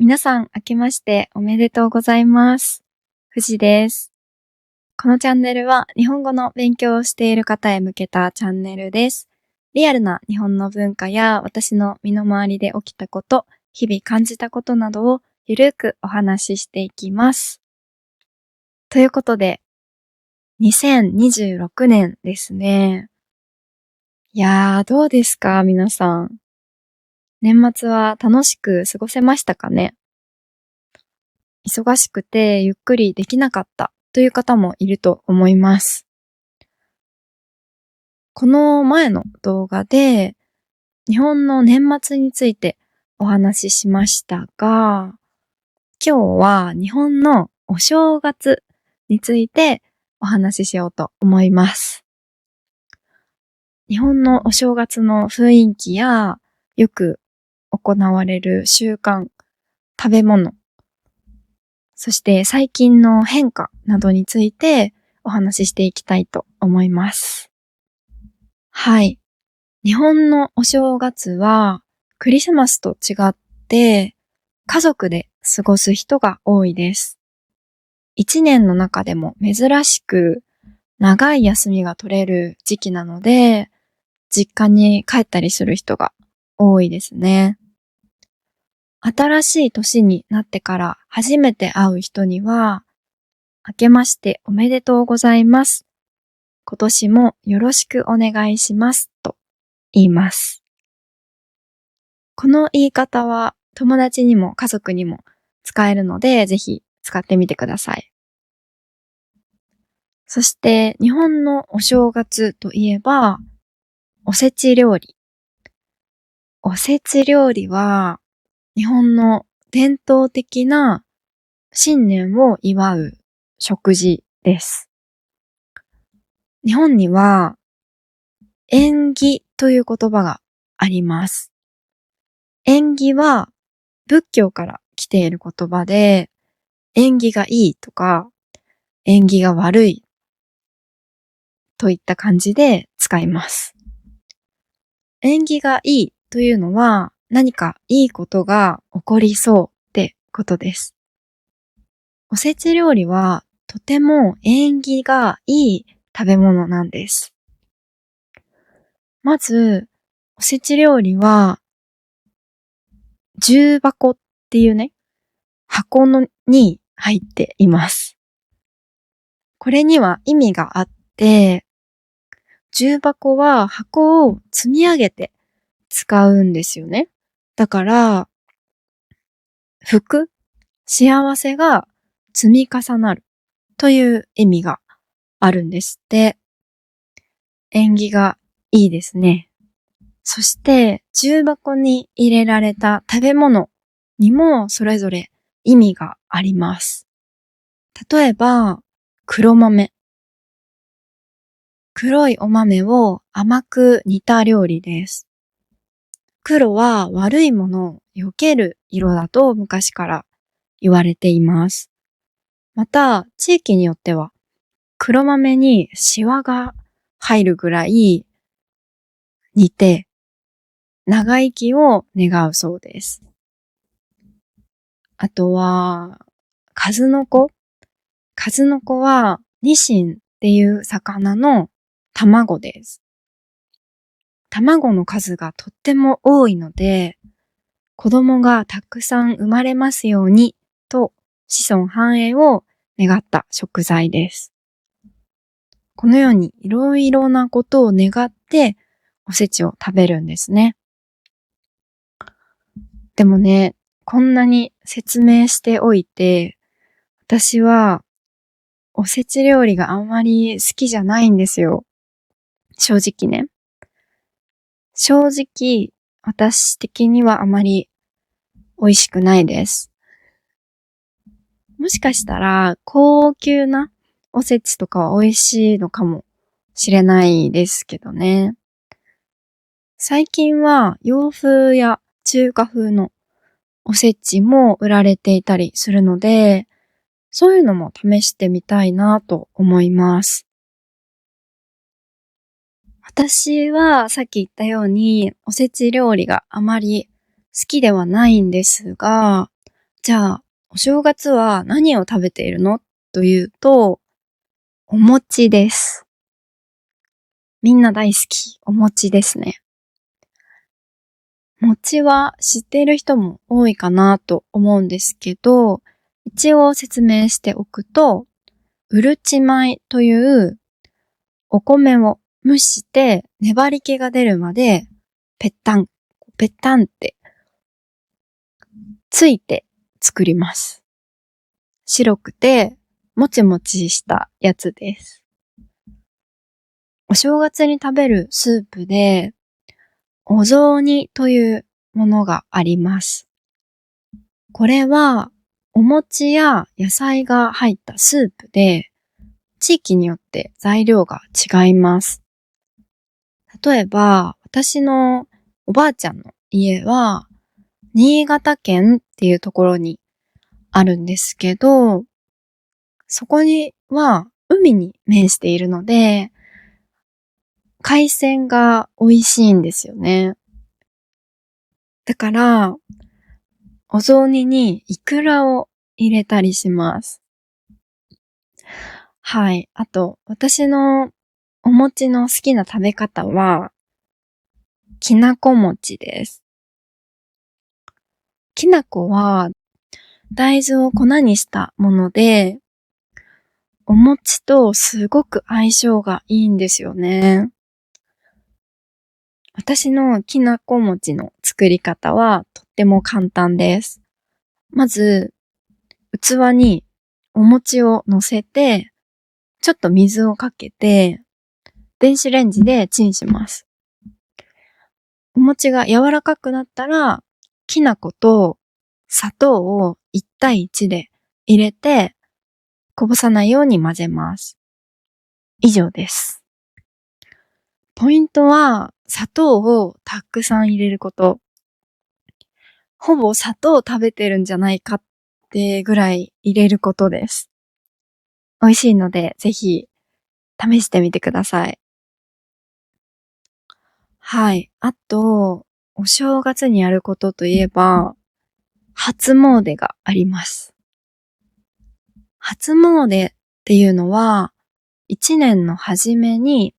皆さん、明けましておめでとうございます。藤です。このチャンネルは日本語の勉強をしている方へ向けたチャンネルです。リアルな日本の文化や私の身の回りで起きたこと、日々感じたことなどをゆるくお話ししていきます。ということで、2026年ですね。いやー、どうですか皆さん。年末は楽しく過ごせましたかね？忙しくてゆっくりできなかったという方もいると思います。この前の動画で日本の年末についてお話ししましたが、今日は日本のお正月についてお話ししようと思います。日本のお正月の雰囲気やよく行われる習慣、食べ物、そして最近の変化などについてお話ししていきたいと思います。はい。日本のお正月はクリスマスと違って家族で過ごす人が多いです。一年の中でも珍しく長い休みが取れる時期なので、実家に帰ったりする人が多いですね。新しい年になってから初めて会う人には、明けましておめでとうございます。今年もよろしくお願いしますと言います。この言い方は友達にも家族にも使えるので、ぜひ使ってみてください。そして日本のお正月といえば、おせち料理。おせち料理は日本の伝統的な新年を祝う食事です。日本には縁起という言葉があります。縁起は仏教から来ている言葉で、縁起がいいとか縁起が悪いといった感じで使います。縁起がいいというのは何かいいことが起こりそうってことです。おせち料理はとても縁起がいい食べ物なんです。まず、おせち料理は重箱っていうね、箱に入っています。これには意味があって、重箱は箱を積み上げて使うんですよね。だから、幸せが積み重なるという意味があるんですって。縁起がいいですね。そして、重箱に入れられた食べ物にもそれぞれ意味があります。例えば、黒豆。黒いお豆を甘く煮た料理です。黒は悪いものを避ける色だと昔から言われています。また、地域によっては黒豆にシワが入るぐらい煮て長生きを願うそうです。あとは、数の子。数の子はニシンっていう魚の卵です。卵の数がとっても多いので、子供がたくさん生まれますようにと子孫繁栄を願った食材です。このようにいろいろなことを願っておせちを食べるんですね。でもね、こんなに説明しておいて、私はおせち料理があんまり好きじゃないんですよ。正直ね。正直、私的にはあまり美味しくないです。もしかしたら高級なおせちとかは美味しいのかもしれないですけどね。最近は洋風や中華風のおせちも売られていたりするので、そういうのも試してみたいなと思います。私はさっき言ったようにおせち料理があまり好きではないんですが、じゃあ、お正月は何を食べているのというと、お餅です。みんな大好き、お餅ですね。餅は知っている人も多いかなと思うんですけど、一応説明しておくと、うるち米というお米を蒸して粘り気が出るまでぺったん、ぺったんってついて作ります。白くてもちもちしたやつです。お正月に食べるスープでお雑煮というものがあります。これはお餅や野菜が入ったスープで地域によって材料が違います。例えば私のおばあちゃんの家は新潟県っていうところにあるんですけど、そこには海に面しているので、海鮮が美味しいんですよね。だから、お雑煮にイクラを入れたりします。はい。あと、私のお餅の好きな食べ方は、きなこ餅です。きなこは大豆を粉にしたもので、お餅とすごく相性がいいんですよね。私のきなこ餅の作り方はとっても簡単です。まず、器にお餅を乗せて、ちょっと水をかけて、電子レンジでチンします。お餅が柔らかくなったら、きな粉と砂糖を1対1で入れて、こぼさないように混ぜます。以上です。ポイントは、砂糖をたくさん入れること。ほぼ砂糖を食べてるんじゃないかってぐらい入れることです。美味しいので、ぜひ試してみてください。はい。あと、お正月にやることといえば、初詣があります。初詣っていうのは、一年の初めに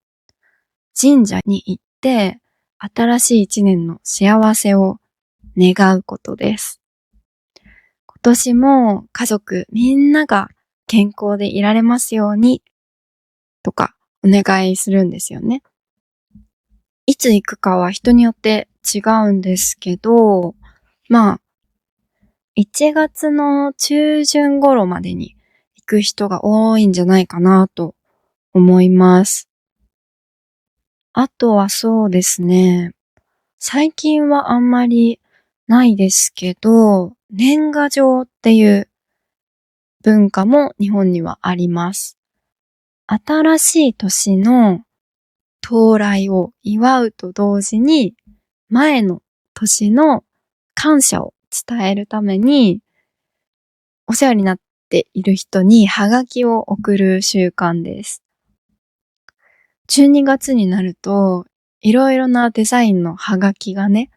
神社に行って、新しい一年の幸せを願うことです。今年も家族みんなが健康でいられますようにとかお願いするんですよね。いつ行くかは人によって違うんですけど、まあ、1月の中旬頃までに行く人が多いんじゃないかなと思います。あとはそうですね。最近はあんまりないですけど、年賀状っていう文化も日本にはあります。新しい年の到来を祝うと同時に、前の年の感謝を伝えるために、お世話になっている人にハガキを送る習慣です。12月になると、いろいろなデザインのハガキがね、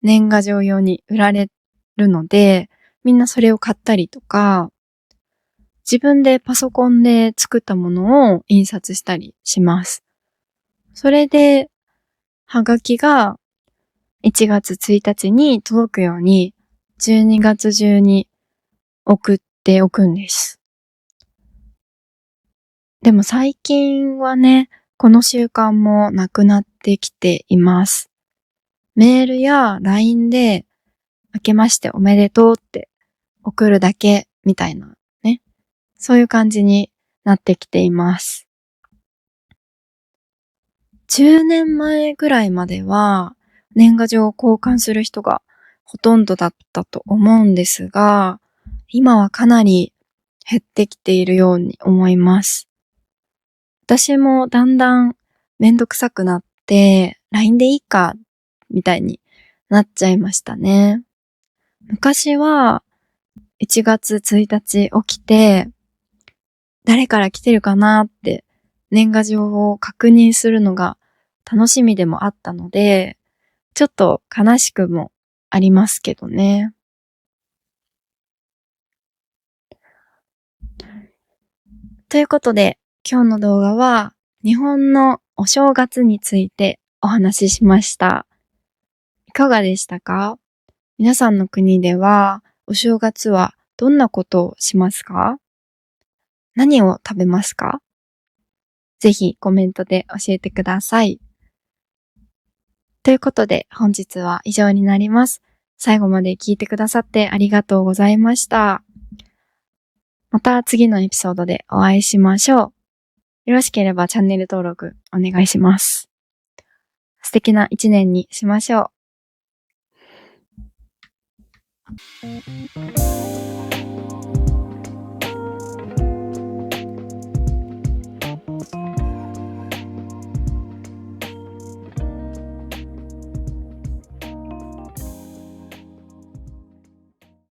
年賀状用に売られるので、みんなそれを買ったりとか、自分でパソコンで作ったものを印刷したりします。それで、ハガキが1月1日に届くように、12月中に送っておくんです。でも最近はね、この習慣もなくなってきています。メールや LINE で、明けましておめでとうって送るだけみたいなね。そういう感じになってきています。10年前ぐらいまでは年賀状を交換する人がほとんどだったと思うんですが、今はかなり減ってきているように思います。私もだんだんめんどくさくなって、LINE でいいか、みたいになっちゃいましたね。昔は1月1日起きて、誰から来てるかなって年賀状を確認するのが楽しみでもあったので、ちょっと悲しくもありますけどね。ということで、今日の動画は日本のお正月についてお話ししました。いかがでしたか？皆さんの国ではお正月はどんなことをしますか？何を食べますか？ぜひコメントで教えてください。ということで本日は以上になります。最後まで聞いてくださってありがとうございました。また次のエピソードでお会いしましょう。よろしければチャンネル登録お願いします。素敵な一年にしましょう。